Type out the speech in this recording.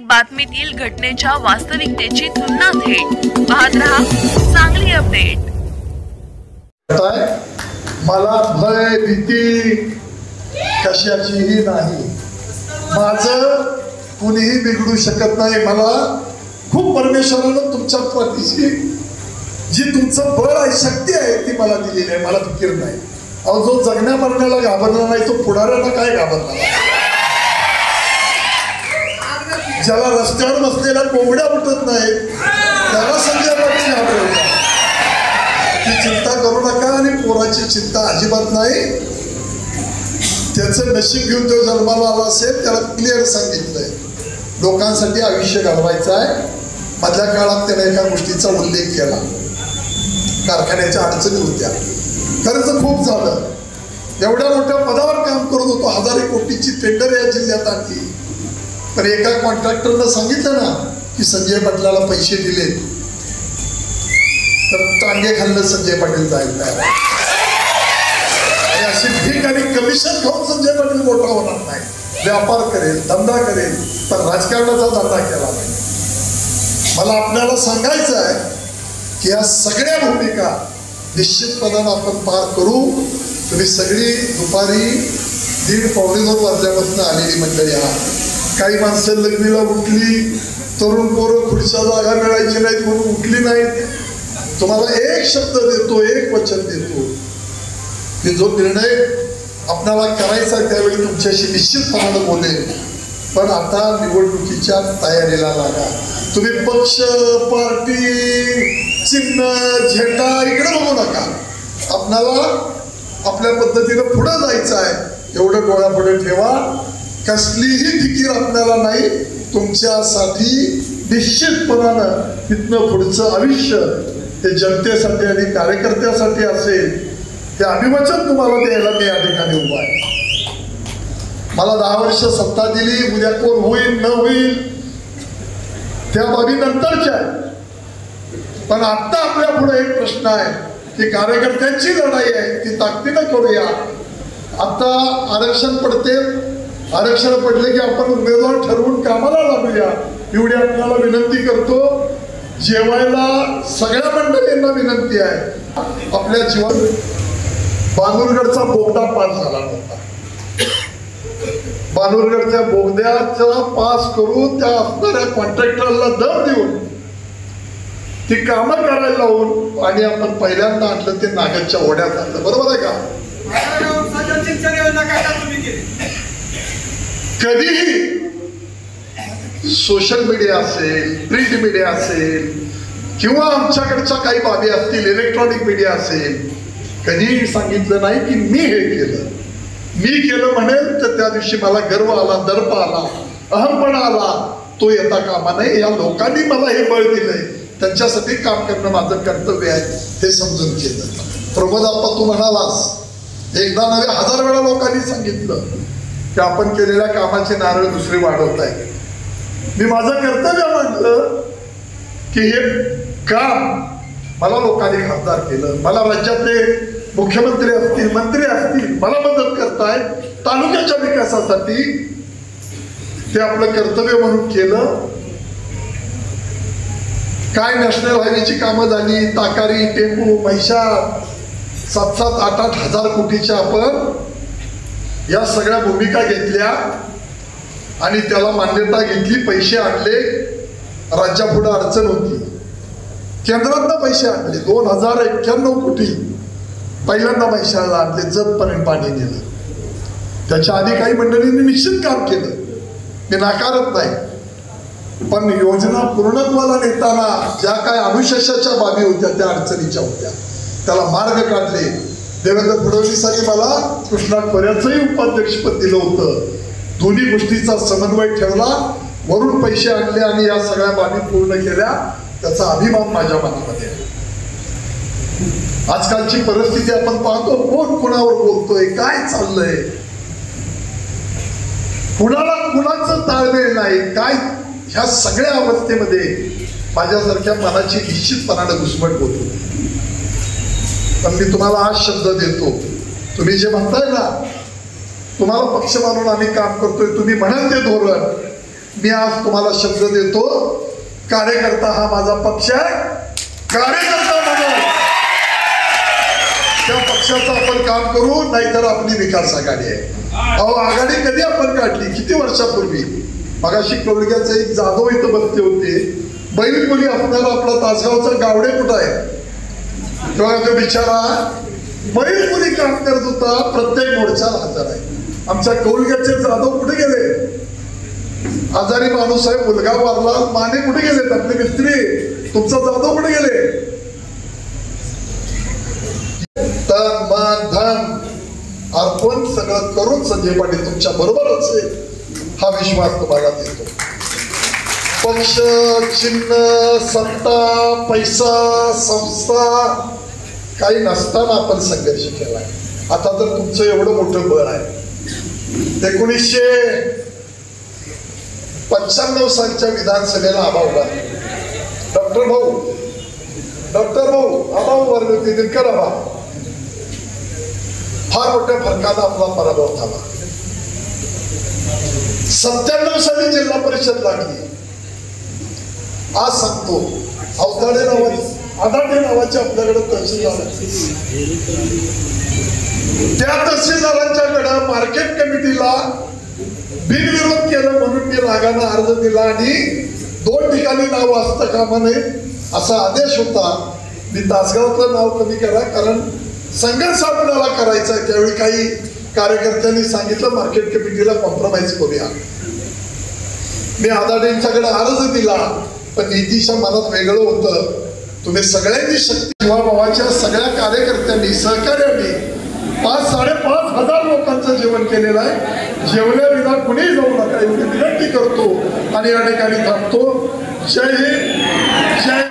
बातमीतील घटनेच्या वास्तविकतेची तुलना थेट पाहत रहा सांगली अपडेट। मला भय भीती कशाचीही नाही, माझं कुणीही बिघडू शकत नाही। मला खूप परमेश्वरानं तुमच्या पाठीशी जी तुमचं बळ आहे, शक्ती आहे ती मला दिलेली आहे। मला फिकीर नाही। अहो, जो जगण्या मरण्याला घाबरला नाही तो पुढाऱ्याला काय घाबरला? ज्याला रस्त्यावर बसलेल्या कोंबड्या उठत नाही त्याला संजय पाटील घाबरवतात। ती चिंता करू नका आणि पोराची चिंता अजिबात नाही। त्याचं नशीब घेऊन तो जन्माला आला असेल त्याला क्लिअर सांगितलंय, लोकांसाठी आयुष्य घालवायचं आहे। मधल्या काळात त्याने एका गोष्टीचा उल्लेख केला, कारखान्याच्या अडचणी होत्या, खर्च खूप झालं, एवढ्या मोठ्या पदावर काम करत होतो, हजारो कोटीची टेंडर या जिल्ह्यात आणली, पण एका कॉन्ट्रॅक्टरनं सांगितलं ना की संजय पाटलाला पैसे दिले तर टांगे खाल्लं संजय पाटील जायला तयार आहे। अशी भीक आणि कमिशन खाऊन संजय पाटील मोठा होणार नाही। व्यापार करेल, धंदा करेल, पण राजकारणाचा धंदा केला पाहिजे। मला आपल्याला सांगायचं आहे की या सगळ्या भूमिका निश्चितपणानं आपण पार करू। तुम्ही सगळी दुपारी 1:30-1:45 वाजल्यापासून आलेली मंडळी आहात। काही माणसं लग्नीला उठली, तरुण पोरं खुर्च्या जागा मिळायची नाहीत म्हणून उठली नाहीत। तुम्हाला एक शब्द देतो, एक वचन देतो की जो निर्णय आपल्याला करायचा त्यावेळी तुमच्याशी निश्चितपणानं बोलेल, पण आता निवडणुकीच्या तयारीला लागा। तुम्ही पक्ष, पार्टी, चिन्ह, झेंडा इकडे बघू नका। आपल्याला आपल्या पद्धतीनं पुढे जायचं आहे, एवढं डोळ्यापुढे ठेवा। कसलीही फिकीर आपल्याला नाही। तुमच्यासाठी निश्चितपणानं इथनं पुढचं आयुष्य हे जनतेसाठी आणि कार्यकर्त्यासाठी असेल, हे अभिवचन तुम्हाला द्यायला मी या ठिकाणी उभा आहे। मला 10 वर्ष सत्ता दिली, उद्या कोण होईल न होईल त्या बाबी नंतरच्या आहे, पण आता आपल्या पुढे एक प्रश्न आहे की कार्यकर्त्यांची लढाई आहे, ती ताकदीनं करूया। आता आरक्षण पडते, आरक्षण पडले की आपण उमेदवार ठरवून कामाला लागूया, एवढी आपल्याला विनंती करतो। जेवायला सगळ्या मंडळींना विनंती आहे, आपल्या जीवनात बानूरगडचा बोगदा पास झाला नव्हता। बानूरगडच्या बोगद्याचा पास करून त्या असणाऱ्या कॉन्ट्रॅक्टरला दर देऊन ती कामं करायला लावून आणि आपण पहिल्यांदा आणलं ते नागदच्या ओढ्यात आणलं, बरोबर आहे का? कधीही सोशल मीडिया असेल, प्रिंट मीडिया असेल किंवा आमच्याकडच्या काही बाबी असतील, इलेक्ट्रॉनिक मीडिया असेल, कधीही सांगितलं नाही की मी हे केलं, मी केलं म्हणेल तर त्या दिवशी मला गर्व आला, दर्प आला, अहमपणा आला, तो येता कामा नये। या लोकांनी मला हे बळ दिलंय, त्यांच्यासाठी काम करणं माझं कर्तव्य आहे, हे समजून केलं। प्रमोद आप्पा, तू म्हणालास, एकदा नव्हे 1000 वेळा लोकांनी सांगितलं की आपण केलेल्या कामाचे नारळ दुसरे वाढवत आहे। मी माझं कर्तव्य मानलं की हे काम मला लोकांनी खासदार केलं, मला राज्यातले मुख्यमंत्री असतील, मंत्री असतील, मला मदत करताय तालुक्याच्या विकासासाठी, ते आपलं कर्तव्य म्हणून केलं। काय नॅशनल हायवेची कामं झाली, ताकारी, टेंबू, म्हैसाळ, 7-7, 8-8 हजार कोटीच्या आपण या सगळ्या भूमिका घेतल्या आणि त्याला मान्यता घेतली, पैसे आणले। राज्यापुढे अडचण होती, केंद्रातनं पैसे आणले, 2091 कोटी पहिल्यांदा म्हैसाळला आणले, जतपर्यंत पाणी नेलं। त्याच्या आधी काही मंडळींनी निश्चित काम केलं, मी नाकारत नाही, पण योजना पूर्णत्वाला नेताना ज्या काय अनुशेषाच्या बाबी होत्या त्या अडचणीच्या होत्या, त्याला मार्ग काढले। देवेंद्र फडणवीसांनी मला कृष्णा खोऱ्याचंही उपाध्यक्षपद दिलं होतं, दोन्ही गोष्टीचा समन्वय ठेवला, वरून पैसे आणले आणि या सगळ्या बाबी पूर्ण केल्या, त्याचा अभिमान माझ्या मनामध्ये आहे। आजकालची परिस्थिती आपण पाहतो, कोण कुणावर बोलतोय, काय चाललंय, कुणाला कुणाचं ताळमेळ नाही, काय, ह्या सगळ्या अवस्थेमध्ये माझ्यासारख्या मनाची निश्चितपणाने घुसमट होतो। पण मी तुम्हाला आज शब्द देतो, तुम्ही जे म्हणताय ना, तुम्हाला पक्ष मानून आम्ही काम करतोय, तुम्ही म्हणाल ते धोरण मी आज तुम्हाला शब्द देतो, कार्यकर्ता हा माझा पक्ष आहे, कार्यकर्ता म्हणून त्या पक्षाचं आपण काम करू, नाहीतर आपली विकास आघाडी आहे. अहो, आघाडी कधी आपण काढली? किती वर्षापूर्वी. मगाशी कवडग्याचं एक जाधव इथं बसले होते, बैलपुली आपल्याला आपला तासगावचा गावडे कुठं आहे तेव्हा तो बिचारा बैलपुली काम करत होता, प्रत्येक मोर्चाला हजर आहे. आमच्या कवडग्याचे जाधव कुठे गेले? आजारी माणूस आहे, मुलगा वारला, माने कुठे गेलेत? आपले मिस्त्री तुमचा जाधव कुठे गेले? तन मन धन अर्पण सगळं करून संजय पाटील तुमच्या बरोबर असेल, हा विश्वास तुम्हाला देतो. पक्ष, चिन्ह, सत्ता, पैसा, संस्था काही नसताना आपण संघर्ष केलाय. आता तर तुमचं एवढं मोठं बळ आहे. 1995 सालच्या विधानसभेला आबा उभा, डॉक्टर भाऊ आबा उभारले होते, दिनकर आबा. फार मोठ्या फरकाने आपला पराभव झाला. 97 साली जिल्हा परिषद लागली. आज सांगतो, आदाटे नावाचे आपल्याकडे तहसीलदार, त्या तहसीलदारांच्याकडे मार्केट कमिटीला बिनविरोध केलं म्हणून मी रागाने अर्ज दिला आणि 2 ठिकाणी नाव असता कामा नये असा आदेश होता. मी तासगावातलं नाव कमी करा, कारण संघर्ष आपल्याला करायचा. त्यावेळी काही कार्यकर्त्यांनी सांगितलं मार्केट कमिटीला कॉम्प्रोमाइज करूया. मी आदाडेंच्याकडे अर्ज दिला, पण नितीच्या मनात वेगळं होतं. तुम्ही सगळ्यांनी शक्ती, जीवाभावाच्या सगळ्या कार्यकर्त्यांनी सहकार्यांनी 5-5.5 हजार लोकांचं जेवण केलेलं आहे. जेवल्याविना कुणीही जाऊ नका एवढी विनंती करतो आणि या ठिकाणी थांबतो. जय हिंद, जय